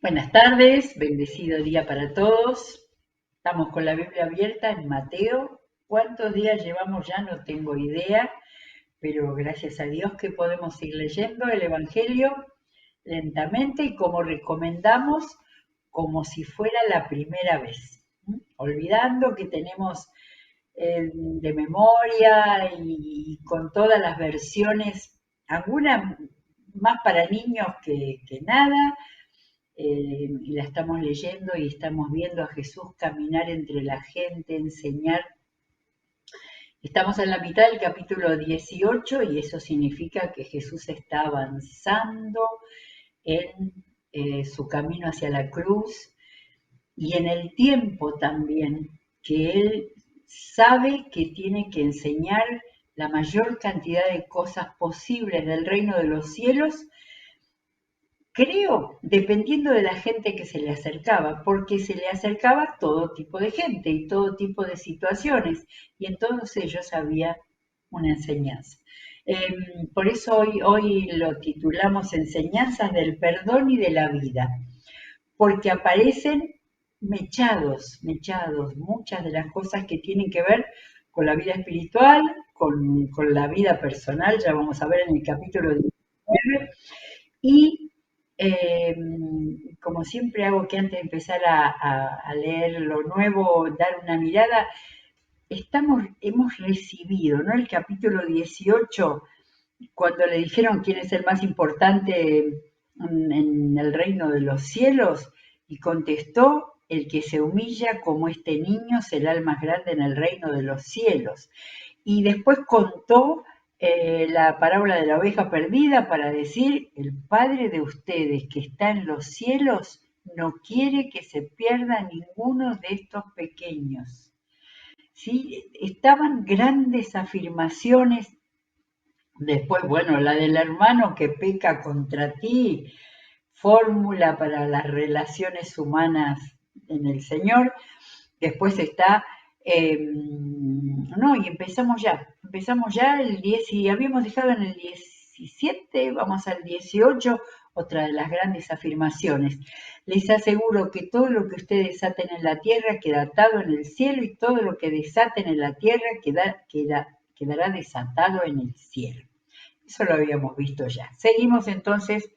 Buenas tardes, bendecido día para todos. Estamos con la Biblia abierta en Mateo. ¿Cuántos días llevamos ya? No tengo idea, pero gracias a Dios que podemos ir leyendo el Evangelio lentamente y como recomendamos, como si fuera la primera vez. Olvidando que tenemos de memoria y con todas las versiones, algunas más para niños que nada, y la estamos leyendo y estamos viendo a Jesús caminar entre la gente, enseñar. Estamos en la mitad del capítulo 18 y eso significa que Jesús está avanzando en su camino hacia la cruz y en el tiempo también que Él sabe que tiene que enseñar la mayor cantidad de cosas posibles del reino de los cielos. Creo, dependiendo de la gente que se le acercaba, porque se le acercaba todo tipo de gente y todo tipo de situaciones, y en todos ellos había una enseñanza. Por eso hoy lo titulamos Enseñanzas del perdón y de la vida, porque aparecen mechados, muchas de las cosas que tienen que ver con la vida espiritual, con la vida personal, ya vamos a ver en el capítulo 19, y eh, como siempre hago que antes de empezar a leer lo nuevo, dar una mirada, hemos recibido, ¿no? El capítulo 18, cuando le dijeron quién es el más importante en el reino de los cielos, y contestó, el que se humilla como este niño será el más grande en el reino de los cielos. Y después contó la parábola de la oveja perdida para decir, el Padre de ustedes que está en los cielos no quiere que se pierda ninguno de estos pequeños. ¿Sí? Estaban grandes afirmaciones. Después, bueno, la del hermano que peca contra ti, fórmula para las relaciones humanas en el Señor. Después está, no, y empezamos ya el 10, y habíamos dejado en el 17, vamos al 18, otra de las grandes afirmaciones. Les aseguro que todo lo que ustedes desaten en la tierra queda atado en el cielo y todo lo que desaten en la tierra quedará desatado en el cielo. Eso lo habíamos visto ya. Seguimos entonces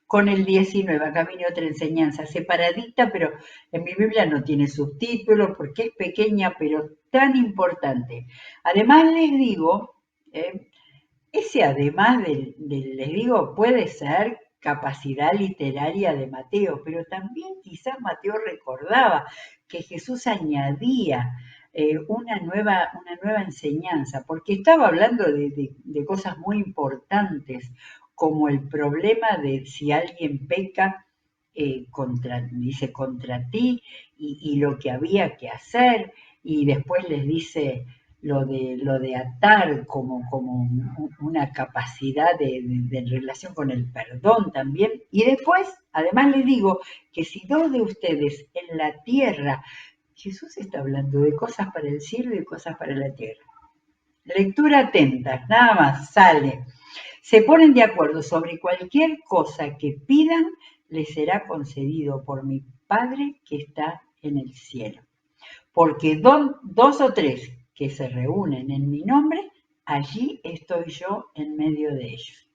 con el 19. Acá viene otra enseñanza separadita, pero en mi Biblia no tiene subtítulos porque es pequeña, pero tan importante. Además les digo, ese además les digo, puede ser capacidad literaria de Mateo, pero también quizás Mateo recordaba que Jesús añadía una nueva enseñanza, porque estaba hablando de cosas muy importantes, como el problema de si alguien peca dice contra ti, y lo que había que hacer, y después les dice lo de atar como una capacidad de relación con el perdón también. Y después, además les digo que si dos de ustedes en la tierra, Jesús está hablando de cosas para el cielo y de cosas para la tierra. Lectura atenta, nada más, sale. Se ponen de acuerdo sobre cualquier cosa que pidan, les será concedido por mi Padre que está en el cielo. Porque dos o tres que se reúnen en mi nombre, allí estoy yo en medio de ellos.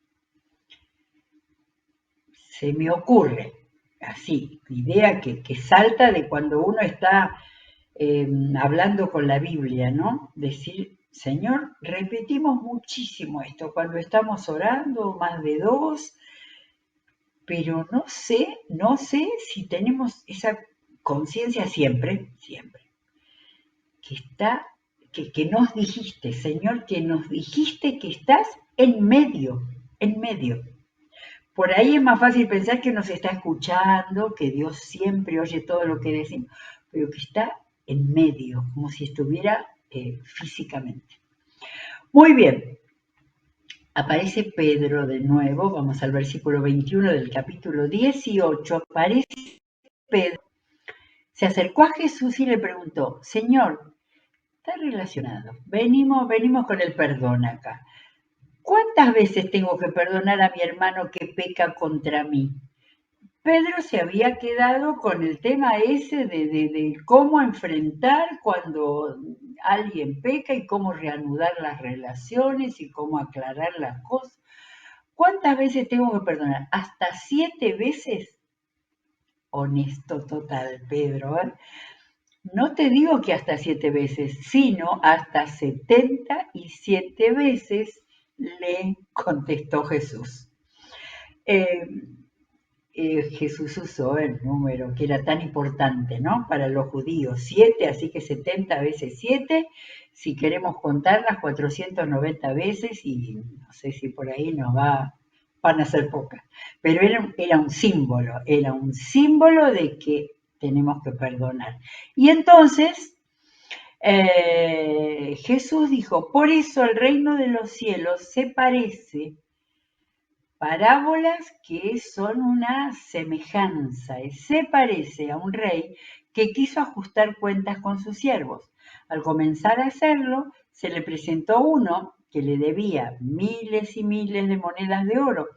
Se me ocurre, así, idea que salta de cuando uno está hablando con la Biblia, ¿no? Decir, Señor, repetimos muchísimo esto cuando estamos orando, más de dos, pero no sé si tenemos esa conciencia siempre, que nos dijiste, Señor, que nos dijiste que estás en medio. Por ahí es más fácil pensar que nos está escuchando, que Dios siempre oye todo lo que decimos, pero que está en medio, como si estuviera físicamente. Muy bien, aparece Pedro de nuevo, vamos al versículo 21 del capítulo 18, aparece Pedro, se acercó a Jesús y le preguntó, Señor, está relacionado. Venimos con el perdón acá. ¿Cuántas veces tengo que perdonar a mi hermano que peca contra mí? Pedro se había quedado con el tema ese de cómo enfrentar cuando alguien peca y cómo reanudar las relaciones y cómo aclarar las cosas. ¿Cuántas veces tengo que perdonar? ¿Hasta 7 veces? Honesto total, Pedro. No te digo que hasta 7 veces, sino hasta 77 veces, le contestó Jesús. Eh, Jesús usó el número que era tan importante, ¿no? Para los judíos, 7, así que 70 veces 7, si queremos contarlas 490 veces, y no sé si por ahí van a ser pocas, pero era un símbolo de que tenemos que perdonar. Y entonces Jesús dijo, por eso el reino de los cielos se parece, parábolas que son una semejanza, se parece a un rey que quiso ajustar cuentas con sus siervos. Al comenzar a hacerlo, se le presentó uno que le debía miles y miles de monedas de oro.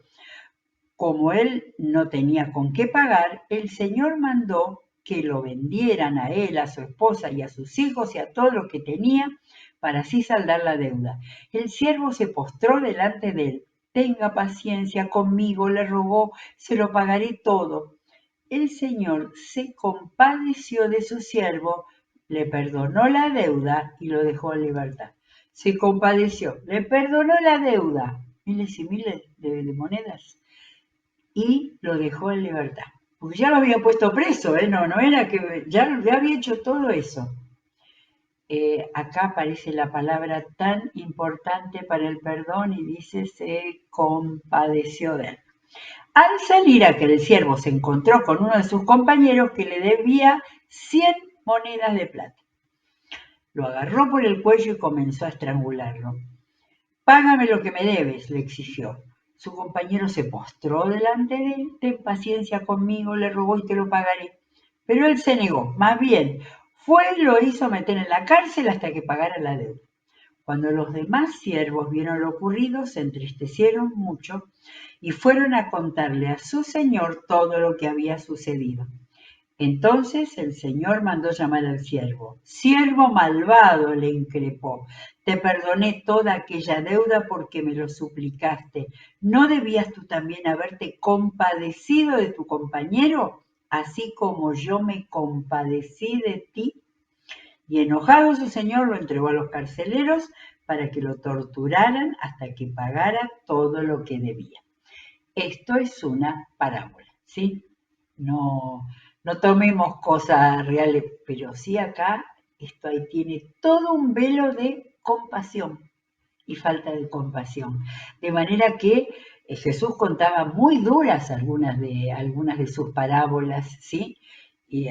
Como él no tenía con qué pagar, el Señor mandó que lo vendieran a él, a su esposa y a sus hijos y a todo lo que tenía para así saldar la deuda. El siervo se postró delante de él. Tenga paciencia conmigo, le rogó, se lo pagaré todo. El Señor se compadeció de su siervo, le perdonó la deuda y lo dejó en libertad. Se compadeció, le perdonó la deuda, miles y miles de monedas, y lo dejó en libertad. Porque ya lo había puesto preso, no era que ya había hecho todo eso. Acá aparece la palabra tan importante para el perdón y dice, se compadeció de él. Al salir aquel siervo se encontró con uno de sus compañeros que le debía 100 monedas de plata. Lo agarró por el cuello y comenzó a estrangularlo. Págame lo que me debes, le exigió. Su compañero se postró delante de él. Ten paciencia conmigo, le rogó, y te lo pagaré. Pero él se negó. Más bien, fue y lo hizo meter en la cárcel hasta que pagara la deuda. Cuando los demás siervos vieron lo ocurrido, se entristecieron mucho y fueron a contarle a su señor todo lo que había sucedido. Entonces el Señor mandó llamar al siervo. Siervo malvado, le increpó, te perdoné toda aquella deuda porque me lo suplicaste. ¿No debías tú también haberte compadecido de tu compañero, así como yo me compadecí de ti? Y enojado su señor lo entregó a los carceleros para que lo torturaran hasta que pagara todo lo que debía. Esto es una parábola, ¿sí? No, no tomemos cosas reales, pero sí acá esto ahí tiene todo un velo de compasión y falta de compasión. De manera que Jesús contaba muy duras algunas de sus parábolas, ¿sí?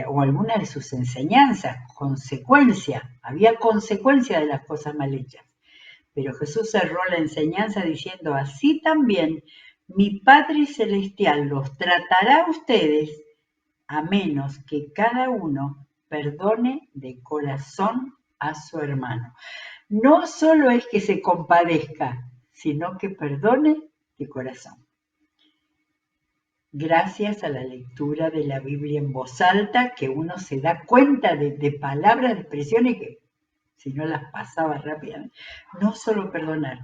O algunas de sus enseñanzas, había consecuencia de las cosas mal hechas. Pero Jesús cerró la enseñanza diciendo, así también mi Padre Celestial los tratará a ustedes, a menos que cada uno perdone de corazón a su hermano. No solo es que se compadezca, sino que perdone de corazón. Gracias a la lectura de la Biblia en voz alta, que uno se da cuenta de palabras, de expresiones que si no las pasaba rápidamente. No solo perdonar,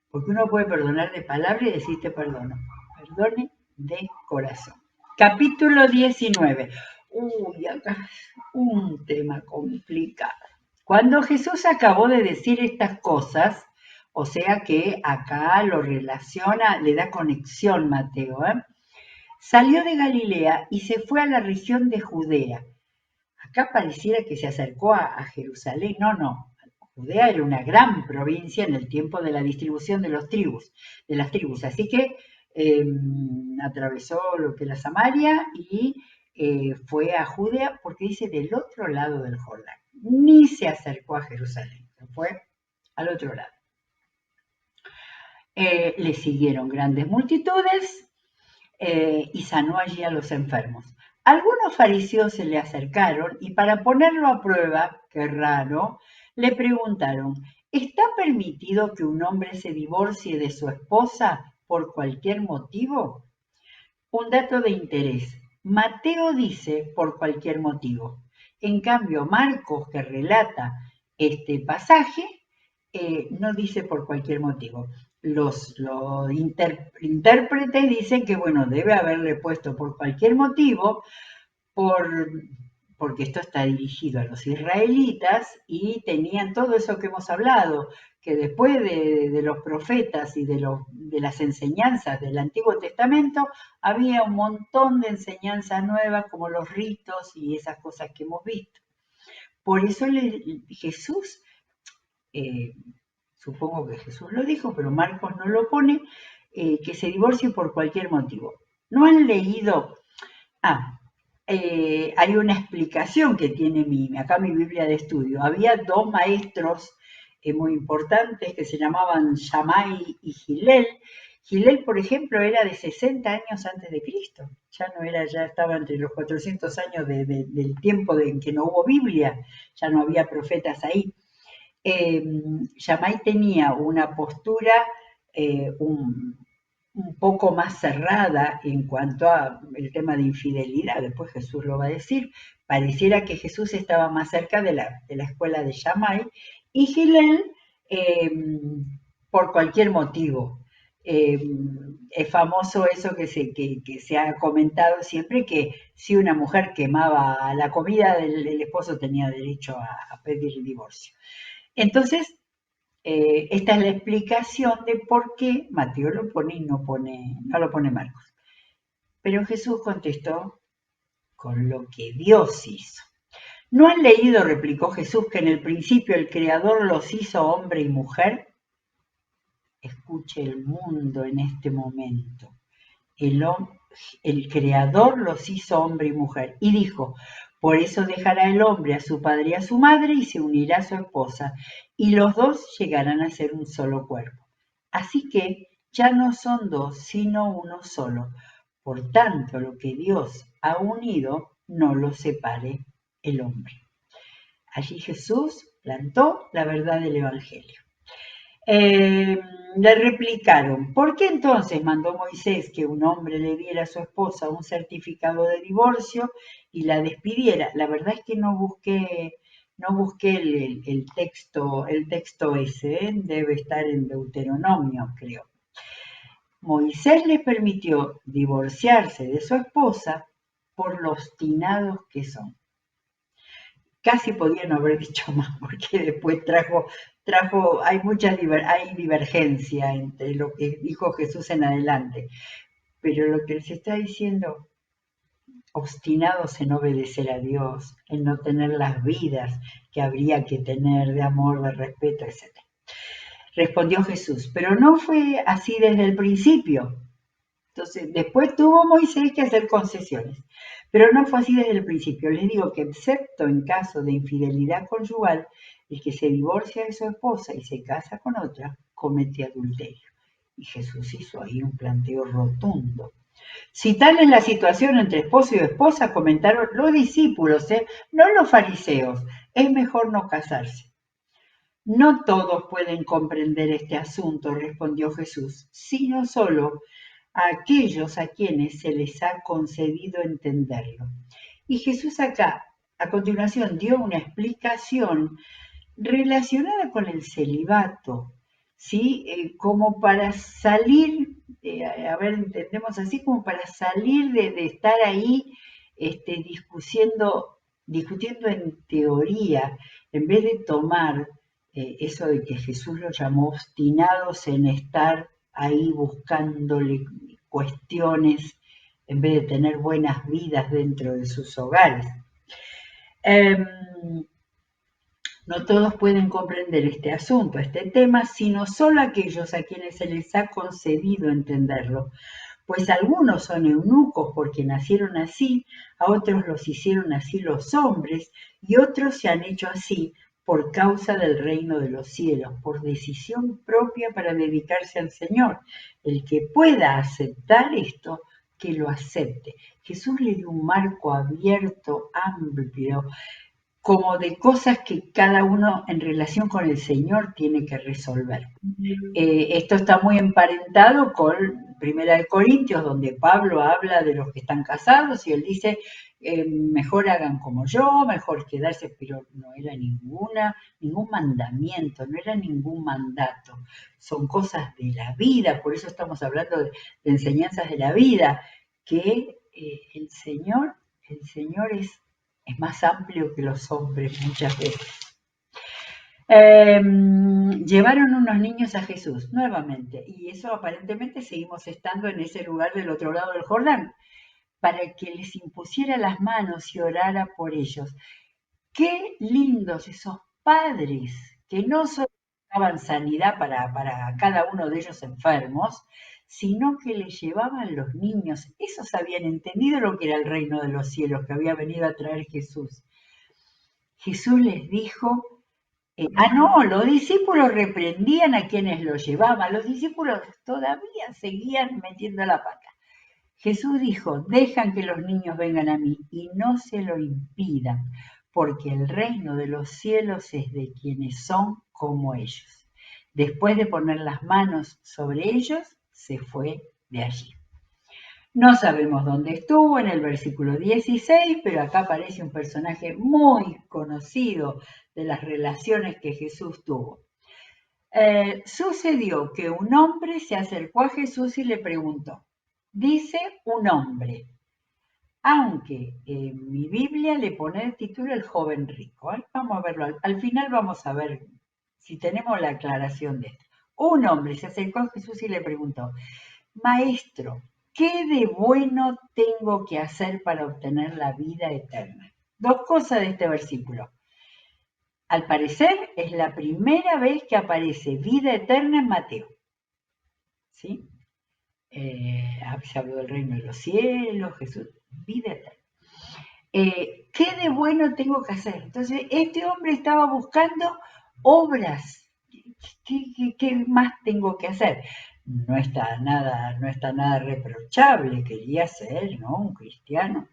porque uno puede perdonar de palabra y decir te perdono. Perdone de corazón. Capítulo 19. Uy, acá un tema complicado. Cuando Jesús acabó de decir estas cosas, o sea que acá lo relaciona, le da conexión Mateo, salió de Galilea y se fue a la región de Judea. Acá pareciera que se acercó a Jerusalén. No. Judea era una gran provincia en el tiempo de la distribución de las tribus. Así que atravesó lo que es la Samaria y fue a Judea, porque dice del otro lado del Jordán. Ni se acercó a Jerusalén, se fue al otro lado. Le siguieron grandes multitudes y sanó allí a los enfermos. Algunos fariseos se le acercaron y para ponerlo a prueba, qué raro, le preguntaron, ¿está permitido que un hombre se divorcie de su esposa por cualquier motivo? Un dato de interés. Mateo dice por cualquier motivo. En cambio, Marcos, que relata este pasaje, no dice por cualquier motivo. Los intérpretes dicen que, bueno, debe haberle puesto por cualquier motivo, porque esto está dirigido a los israelitas y tenían todo eso que hemos hablado, que después de los profetas y de las enseñanzas del Antiguo Testamento, había un montón de enseñanzas nuevas como los ritos y esas cosas que hemos visto. Por eso Jesús, eh, supongo que Jesús lo dijo, pero Marcos no lo pone, que se divorcie por cualquier motivo. ¿No han leído? Ah, hay una explicación que tiene acá mi Biblia de estudio. Había dos maestros muy importantes que se llamaban Shammai y Hillel. Hillel, por ejemplo, era de 60 años antes de Cristo. Ya no era, ya estaba entre los 400 años del tiempo en que no hubo Biblia, ya no había profetas ahí. Shammai tenía una postura un poco más cerrada en cuanto al tema de infidelidad, después Jesús lo va a decir. Pareciera que Jesús estaba más cerca de la escuela de Shammai, y Hillel, eh, por cualquier motivo. Eh, es famoso eso que se ha comentado siempre, que si una mujer quemaba la comida del esposo tenía derecho a pedir el divorcio. Entonces, esta es la explicación de por qué Mateo lo pone y no lo pone Marcos. Pero Jesús contestó con lo que Dios hizo. ¿No han leído, replicó Jesús, que en el principio el Creador los hizo hombre y mujer? Escuche el mundo en este momento. El Creador los hizo hombre y mujer. Y dijo, por eso dejará el hombre a su padre y a su madre y se unirá a su esposa, y los dos llegarán a ser un solo cuerpo. Así que ya no son dos, sino uno solo. Por tanto, lo que Dios ha unido, no lo separe el hombre. Allí Jesús plantó la verdad del Evangelio. Le replicaron, ¿por qué entonces mandó Moisés que un hombre le diera a su esposa un certificado de divorcio y la despidiera? La verdad es que no busqué el texto ese, debe estar en Deuteronomio, creo. Moisés le permitió divorciarse de su esposa por lo obstinados que son. Casi podía no haber dicho más, porque después hay divergencia entre lo que dijo Jesús en adelante, pero lo que les está diciendo, obstinados en obedecer a Dios, en no tener las vidas que habría que tener de amor, de respeto, etc. Respondió Jesús, pero no fue así desde el principio. Entonces, después tuvo Moisés que hacer concesiones, pero no fue así desde el principio. Les digo que excepto en caso de infidelidad conyugal, el que se divorcia de su esposa y se casa con otra, comete adulterio. Y Jesús hizo ahí un planteo rotundo. Si tal es la situación entre esposo y esposa, comentaron los discípulos, no los fariseos, es mejor no casarse. No todos pueden comprender este asunto, respondió Jesús, sino solo a aquellos a quienes se les ha concedido entenderlo. Y Jesús acá, a continuación, dio una explicación relacionada con el celibato, ¿sí? Como para salir, entendemos así, como para salir de estar ahí discutiendo en teoría, en vez de tomar eso de que Jesús los llamó obstinados en estar ahí buscándole cuestiones en vez de tener buenas vidas dentro de sus hogares. No todos pueden comprender este asunto, este tema, sino solo aquellos a quienes se les ha concedido entenderlo. Pues algunos son eunucos porque nacieron así, a otros los hicieron así los hombres, y otros se han hecho así por causa del reino de los cielos, por decisión propia para dedicarse al Señor. El que pueda aceptar esto, que lo acepte. Jesús le dio un marco abierto, amplio, como de cosas que cada uno en relación con el Señor tiene que resolver. Esto está muy emparentado con Primera de Corintios, donde Pablo habla de los que están casados y él dice, mejor hagan como yo, mejor quedarse, pero no era ningún mandamiento, no era ningún mandato, son cosas de la vida, por eso estamos hablando de enseñanzas de la vida, que el Señor es más amplio que los hombres muchas veces. Llevaron unos niños a Jesús nuevamente, y eso aparentemente seguimos estando en ese lugar del otro lado del Jordán, para que les impusiera las manos y orara por ellos. Qué lindos esos padres que no solo daban sanidad para cada uno de ellos enfermos, sino que les llevaban los niños. Esos habían entendido lo que era el reino de los cielos que había venido a traer Jesús. Jesús les dijo, no, los discípulos reprendían a quienes los llevaban, los discípulos todavía seguían metiendo la pata. Jesús dijo, dejan que los niños vengan a mí y no se lo impidan, porque el reino de los cielos es de quienes son como ellos. Después de poner las manos sobre ellos, se fue de allí. No sabemos dónde estuvo en el versículo 16, pero acá aparece un personaje muy conocido de las relaciones que Jesús tuvo. Sucedió que un hombre se acercó a Jesús y le preguntó, dice un hombre, aunque en mi Biblia le pone el título El joven rico. Vamos a verlo, al final vamos a ver si tenemos la aclaración de esto. Un hombre se acercó a Jesús y le preguntó, Maestro, ¿qué de bueno tengo que hacer para obtener la vida eterna? Dos cosas de este versículo. Al parecer es la primera vez que aparece vida eterna en Mateo. ¿Sí? Se habló del reino de los cielos, Jesús, vida eterna. ¿Qué de bueno tengo que hacer? Entonces, este hombre estaba buscando obras. ¿Qué más tengo que hacer? No está nada reprochable, quería ser, ¿no? Un cristiano.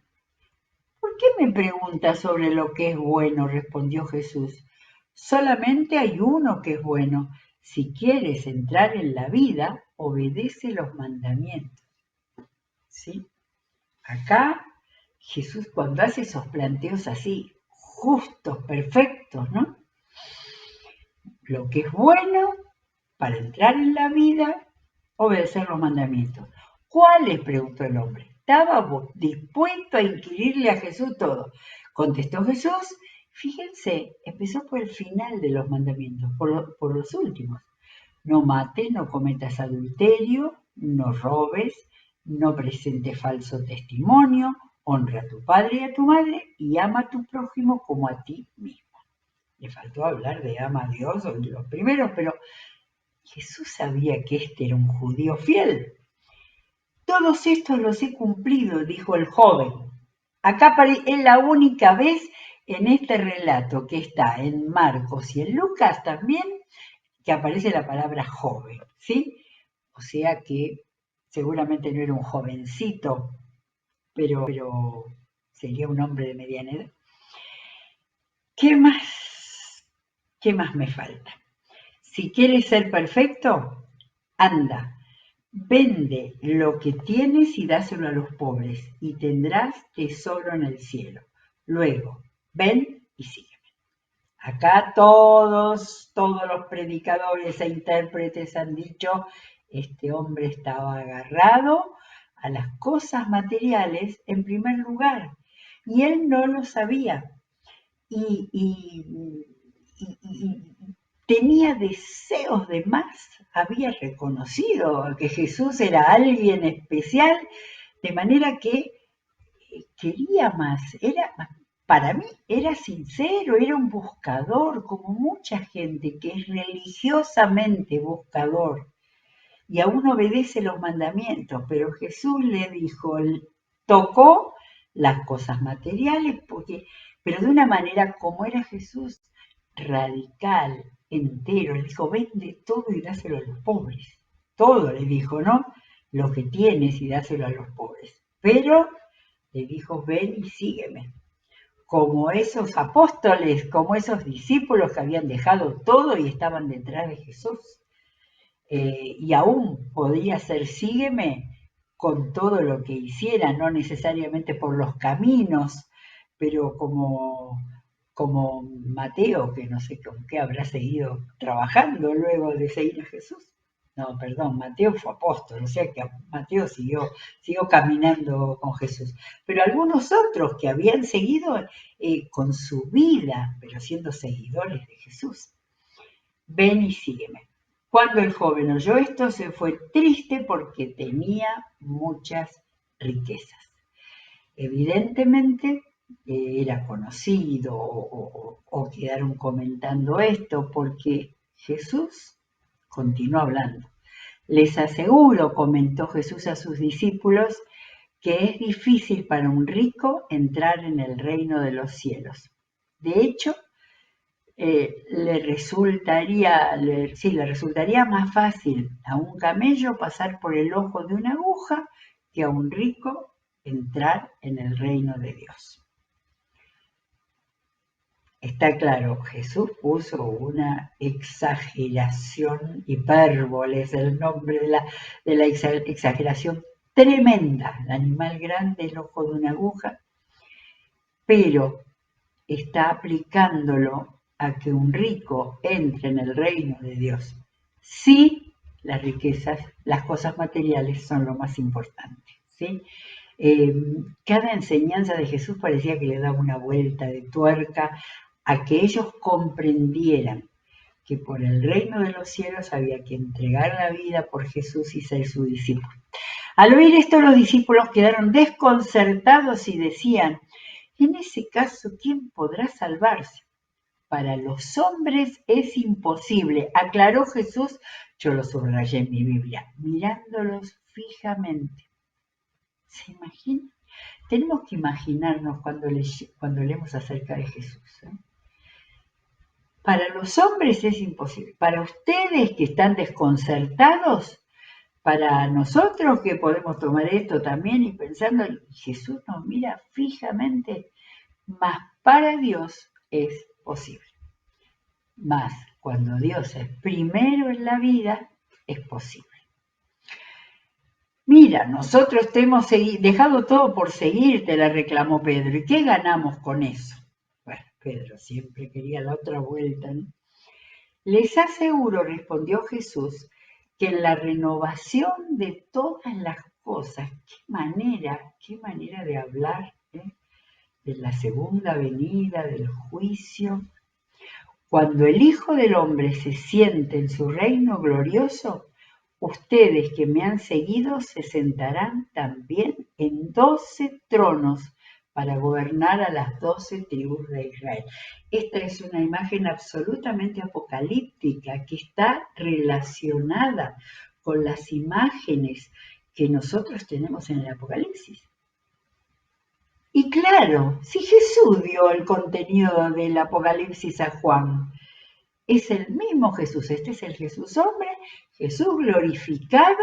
¿Por qué me preguntas sobre lo que es bueno? Respondió Jesús. Solamente hay uno que es bueno. Si quieres entrar en la vida, obedece los mandamientos. ¿Sí? Acá Jesús cuando hace esos planteos así, justos, perfectos, ¿no? Lo que es bueno para entrar en la vida, obedecer los mandamientos. ¿Cuáles? Preguntó el hombre. Estaba dispuesto a inquirirle a Jesús todo. Contestó Jesús, fíjense, empezó por el final de los mandamientos, por los últimos. No mates, no cometas adulterio, no robes, no presentes falso testimonio, honra a tu padre y a tu madre y ama a tu prójimo como a ti mismo. Le faltó hablar de ama a Dios o de los primeros, pero Jesús sabía que este era un judío fiel. Todos estos los he cumplido, dijo el joven. Acá es la única vez en este relato que está en Marcos y en Lucas también que aparece la palabra joven, ¿sí? O sea que seguramente no era un jovencito, pero sería un hombre de mediana edad. ¿Qué más me falta? Si quieres ser perfecto, anda, vende lo que tienes y dáselo a los pobres y tendrás tesoro en el cielo. Luego, ven y sígueme. Acá todos los predicadores e intérpretes han dicho, este hombre estaba agarrado a las cosas materiales en primer lugar y él no lo sabía. Y tenía deseos de más, había reconocido que Jesús era alguien especial, de manera que quería más, para mí era sincero, era un buscador, como mucha gente que es religiosamente buscador y aún obedece los mandamientos, pero Jesús le dijo, tocó las cosas materiales, pero de una manera como era Jesús, radical, entero. Le dijo, vende todo y dáselo a los pobres. Todo le dijo, ¿no? Lo que tienes y dáselo a los pobres. Pero le dijo, ven y sígueme. como esos apóstoles, como esos discípulos que habían dejado todo y estaban detrás de Jesús. Y aún podía ser sígueme con todo lo que hiciera, no necesariamente por los caminos, pero como Mateo, que no sé con qué habrá seguido trabajando luego de seguir a Jesús. No, perdón, Mateo fue apóstol, o sea que Mateo siguió caminando con Jesús. Pero algunos otros que habían seguido con su vida, pero siendo seguidores de Jesús. Ven y sígueme. Cuando el joven oyó esto, se fue triste porque tenía muchas riquezas. Evidentemente era conocido o quedaron comentando esto porque Jesús continuó hablando. Les aseguro, comentó Jesús a sus discípulos, que es difícil para un rico entrar en el reino de los cielos. De hecho, le resultaría más fácil a un camello pasar por el ojo de una aguja que a un rico entrar en el reino de Dios. Está claro, Jesús puso una exageración, hipérbole es el nombre de la exageración tremenda, el animal grande, el ojo de una aguja, pero está aplicándolo a que un rico entre en el reino de Dios. Sí, las riquezas, las cosas materiales son lo más importante. ¿Sí? Cada enseñanza de Jesús parecía que le daba una vuelta de tuerca a que ellos comprendieran que por el reino de los cielos había que entregar la vida por Jesús y ser su discípulo. Al oír esto, los discípulos quedaron desconcertados y decían: en ese caso, ¿quién podrá salvarse? Para los hombres es imposible, aclaró Jesús, yo lo subrayé en mi Biblia, mirándolos fijamente. ¿Se imaginan? Tenemos que imaginarnos cuando leemos acerca de Jesús. Para los hombres es imposible. Para ustedes que están desconcertados, para nosotros que podemos tomar esto también y pensando, Jesús nos mira fijamente, mas para Dios es posible. Mas cuando Dios es primero en la vida, es posible. Mira, nosotros te hemos dejado todo por seguirte, le reclamó Pedro. ¿Y qué ganamos con eso? Bueno, Pedro siempre quería la otra vuelta, ¿no? Les aseguro, respondió Jesús, que en la renovación de todas las cosas, qué manera de hablar, de la segunda venida, del juicio. Cuando el Hijo del Hombre se siente en su reino glorioso, ustedes que me han seguido se sentarán también en 12 tronos para gobernar a las 12 tribus de Israel. Esta es una imagen absolutamente apocalíptica que está relacionada con las imágenes que nosotros tenemos en el Apocalipsis. Y claro, si Jesús dio el contenido del Apocalipsis a Juan, es el mismo Jesús, este es el Jesús hombre, Jesús glorificado,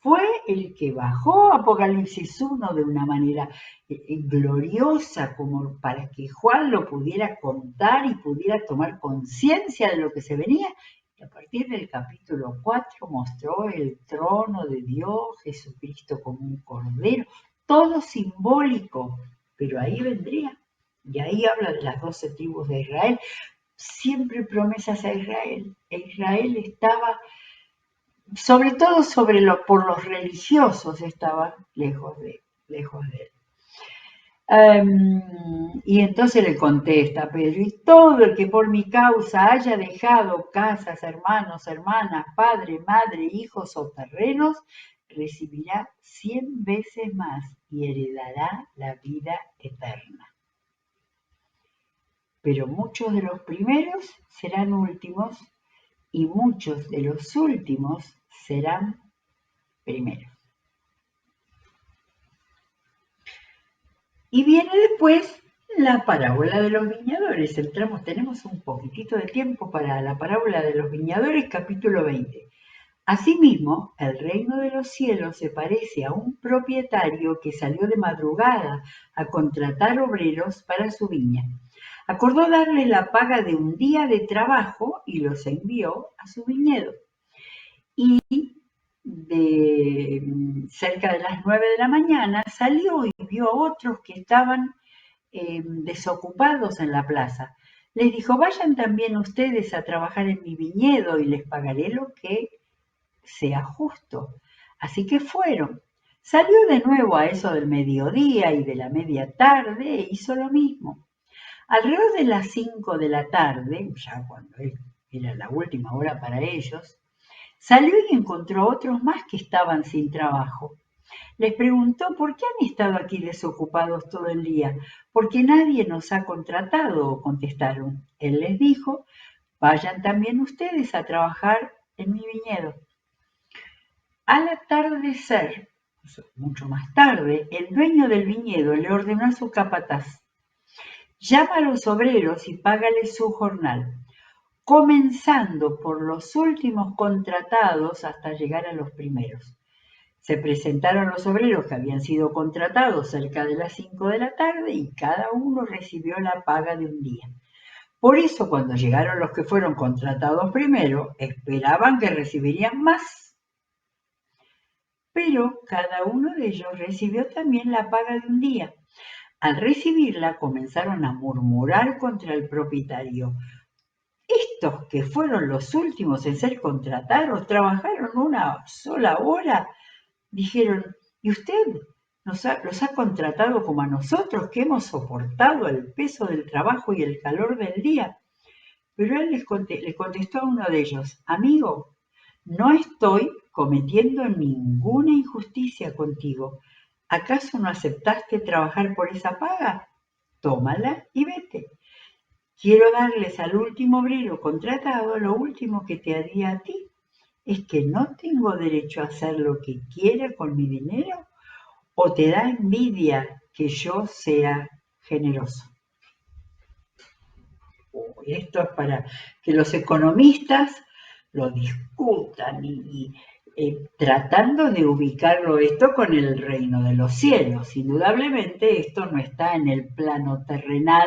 fue el que bajó Apocalipsis 1 de una manera gloriosa, como para que Juan lo pudiera contar y pudiera tomar conciencia de lo que se venía. Y a partir del capítulo 4 mostró el trono de Dios, Jesucristo como un cordero, todo simbólico, pero ahí vendría. Y ahí habla de las 12 tribus de Israel, siempre promesas a Israel. Israel estaba, sobre todo por los religiosos, estaba lejos de él. Y entonces le contesta Pedro: y todo el que por mi causa haya dejado casas, hermanos, hermanas, padre, madre, hijos o terrenos, recibirá 100 veces más y heredará la vida eterna. Pero muchos de los primeros serán últimos y muchos de los últimos serán primeros. Y viene después la parábola de los viñadores. Tenemos un poquitito de tiempo para la parábola de los viñadores, capítulo 20. Asimismo, el reino de los cielos se parece a un propietario que salió de madrugada a contratar obreros para su viña. Acordó darles la paga de un día de trabajo y los envió a su viñedo. Y cerca de las 9 de la mañana salió y vio a otros que estaban desocupados en la plaza. Les dijo, vayan también ustedes a trabajar en mi viñedo y les pagaré lo que sea justo. Así que fueron. Salió de nuevo a eso del mediodía y de la media tarde e hizo lo mismo. Alrededor de las 5 de la tarde, ya cuando era la última hora para ellos, salió y encontró a otros más que estaban sin trabajo. Les preguntó por qué han estado aquí desocupados todo el día, porque nadie nos ha contratado, contestaron. Él les dijo, vayan también ustedes a trabajar en mi viñedo. Al atardecer, mucho más tarde, el dueño del viñedo le ordenó a su capataz, llama a los obreros y págales su jornal, comenzando por los últimos contratados hasta llegar a los primeros. Se presentaron los obreros que habían sido contratados cerca de las 5 de la tarde y cada uno recibió la paga de un día. Por eso cuando llegaron los que fueron contratados primero, esperaban que recibirían más. Pero cada uno de ellos recibió también la paga de un día. Al recibirla comenzaron a murmurar contra el propietario. Estos que fueron los últimos en ser contratados trabajaron una sola hora. Dijeron, ¿y usted los ha contratado como a nosotros que hemos soportado el peso del trabajo y el calor del día? Pero él le contestó a uno de ellos, amigo, no estoy cometiendo ninguna injusticia contigo. ¿Acaso no aceptaste trabajar por esa paga? Tómala y vete. Quiero darles al último obrero contratado lo último que te haría a ti. ¿Es que no tengo derecho a hacer lo que quiera con mi dinero? ¿O te da envidia que yo sea generoso? Esto es para que los economistas lo discutan y tratando de ubicarlo esto con el reino de los cielos. Indudablemente esto no está en el plano terrenal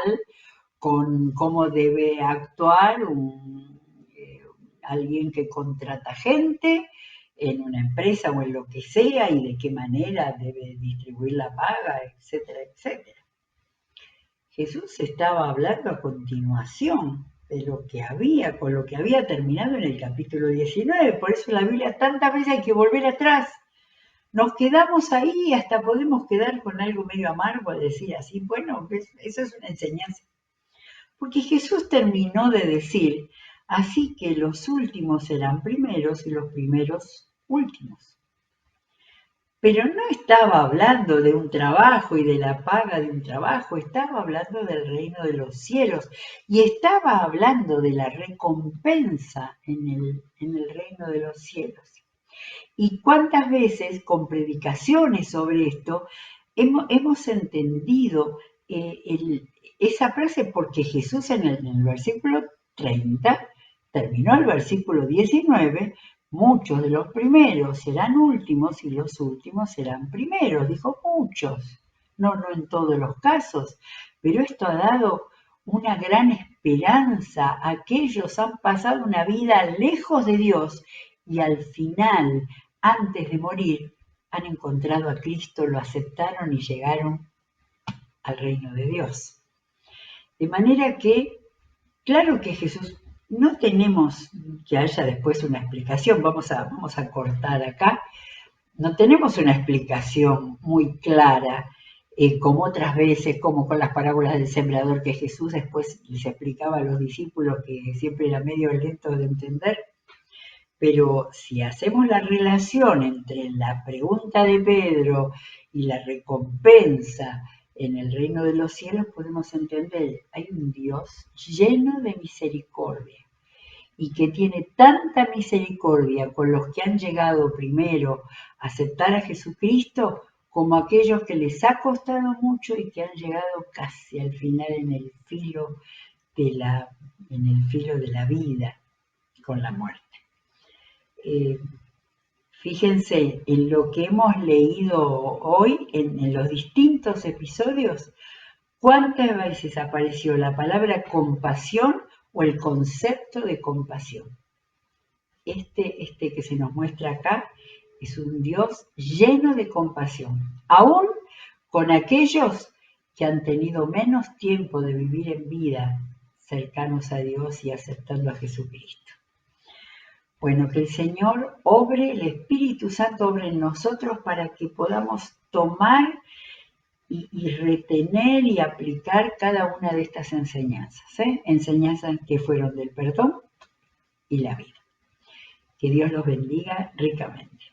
con cómo debe actuar alguien que contrata gente en una empresa o en lo que sea y de qué manera debe distribuir la paga, etcétera, etcétera. Jesús estaba hablando a continuación de lo que había, con lo que había terminado en el capítulo 19. Por eso la Biblia tantas veces hay que volver atrás. Nos quedamos ahí y hasta podemos quedar con algo medio amargo al decir así. Bueno, eso es una enseñanza. Porque Jesús terminó de decir, así que los últimos serán primeros y los primeros últimos. Pero no estaba hablando de un trabajo y de la paga de un trabajo, estaba hablando del reino de los cielos y estaba hablando de la recompensa en el reino de los cielos. Y cuántas veces con predicaciones sobre esto hemos entendido esa frase porque Jesús en el versículo 30 terminó el versículo 19. Muchos de los primeros serán últimos y los últimos serán primeros. Dijo muchos, no en todos los casos, pero esto ha dado una gran esperanza. Aquellos han pasado una vida lejos de Dios y al final, antes de morir, han encontrado a Cristo, lo aceptaron y llegaron al reino de Dios. De manera que, claro que Jesús, no tenemos que haya después una explicación, vamos a cortar acá, no tenemos una explicación muy clara, como otras veces, como con las parábolas del sembrador, que Jesús después les explicaba a los discípulos que siempre era medio lento de entender. Pero si hacemos la relación entre la pregunta de Pedro y la recompensa en el reino de los cielos, podemos entender, hay un Dios lleno de misericordia y que tiene tanta misericordia con los que han llegado primero a aceptar a Jesucristo como aquellos que les ha costado mucho y que han llegado casi al final en el filo de la vida con la muerte. Fíjense en lo que hemos leído hoy, en los distintos episodios, cuántas veces apareció la palabra compasión o el concepto de compasión. Este que se nos muestra acá es un Dios lleno de compasión, aún con aquellos que han tenido menos tiempo de vivir en vida cercanos a Dios y aceptando a Jesucristo. Bueno, que el Señor obre, el Espíritu Santo obre en nosotros para que podamos tomar y retener y aplicar cada una de estas enseñanzas, enseñanzas que fueron del perdón y la vida. Que Dios los bendiga ricamente.